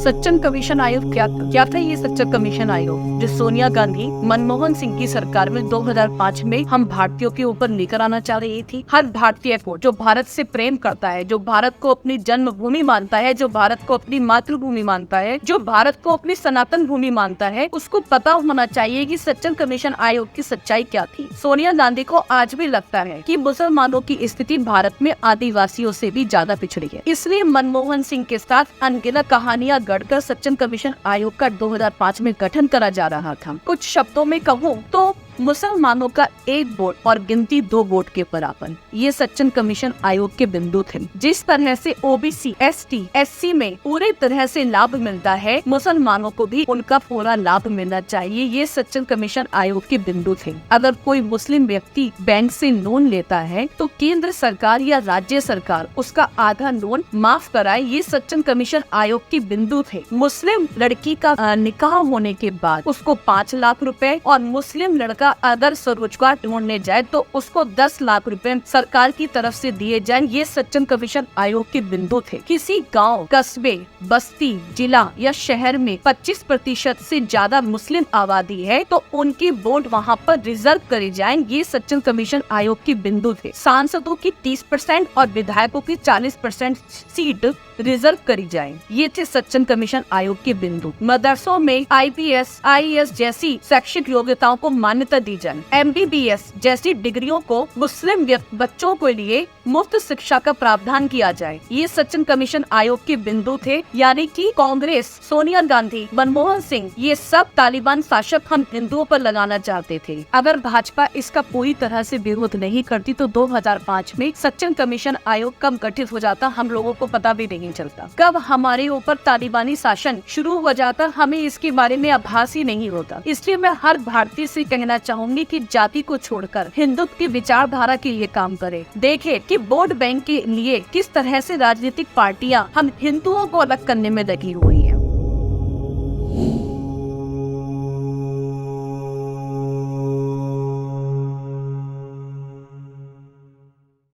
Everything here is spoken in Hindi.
सच्चर कमीशन आयोग क्या था ये सच्चर कमीशन आयोग जो सोनिया गांधी मनमोहन सिंह की सरकार में 2005 में हम भारतीयों के ऊपर लेकर आना चाह रही थी। हर भारतीय को जो भारत से प्रेम करता है, जो भारत को अपनी जन्मभूमि मानता है, जो भारत को अपनी मातृभूमि मानता है, जो भारत को अपनी सनातन भूमि मानता है, उसको पता होना चाहिए कि सच्चर कमीशन आयोग की सच्चाई क्या थी। सोनिया गांधी को आज भी लगता है कि मुसलमानों की स्थिति भारत में आदिवासियों से भी ज्यादा पिछड़ी है, इसलिए मनमोहन सिंह के साथ अनगिनत कहानियां गढ़कर सच्चर कमीशन आयोग का 2005 में गठन करा जा रहा था। कुछ शब्दों में कहूँ तो मुसलमानों का 1 वोट और गिनती 2 वोट के बराबर, ये सच्चर कमीशन आयोग के बिंदु थे। जिस तरह से ओबीसी, एसटी, एससी में पूरे तरह से लाभ मिलता है, मुसलमानों को भी उनका पूरा लाभ मिलना चाहिए, ये सच्चर कमीशन आयोग के बिंदु थे। अगर कोई मुस्लिम व्यक्ति बैंक से लोन लेता है तो केंद्र सरकार या राज्य सरकार उसका आधा लोन माफ कराए, ये सच्चर कमीशन आयोग के बिंदु थे। मुस्लिम लड़की का निकाह होने के बाद उसको 5 लाख रुपए और मुस्लिम लड़का अगर स्वरोजगार ढूंढने जाए तो उसको 10 लाख रुपए सरकार की तरफ से दिए जाएं, ये सच्चर कमीशन आयोग के बिंदु थे। किसी गांव, कस्बे, बस्ती, जिला या शहर में 25% से ज्यादा मुस्लिम आबादी है तो उनकी वोट वहां पर रिजर्व करी जाएं, ये सच्चर कमीशन आयोग के बिंदु थे। सांसदों की 30% और विधायकों की 40% सीट रिजर्व करी जाए, ये थे सच्चर कमीशन आयोग के बिंदु। मदरसों में IPS, IAS जैसी शैक्षिक योग्यताओं को मान्यता दी जाए। MBBS जैसी डिग्रियों को मुस्लिम बच्चों के लिए मुफ्त शिक्षा का प्रावधान किया जाए, ये सच्चर कमीशन आयोग के बिंदु थे। यानी कि कांग्रेस, सोनिया गांधी, मनमोहन सिंह, ये सब तालिबान शासक हम हिंदुओं पर लगाना चाहते थे। अगर भाजपा इसका पूरी तरह से विरोध नहीं करती तो 2005 में सच्चर कमीशन आयोग कब गठित हो जाता हम लोगों को पता भी नहीं चलता। कब हमारे ऊपर तालिबानी शासन शुरू हो जाता हमें इसके बारे में आभास ही नहीं होता। इसलिए मैं हर भारतीय से कहना चाहूंगी कि जाति को छोड़कर हिंदुत्व की विचारधारा के लिए काम करे। देखे कि वोट बैंक के लिए किस तरह से राजनीतिक पार्टियां हम हिंदुओं को अलग करने में लगी हुई है।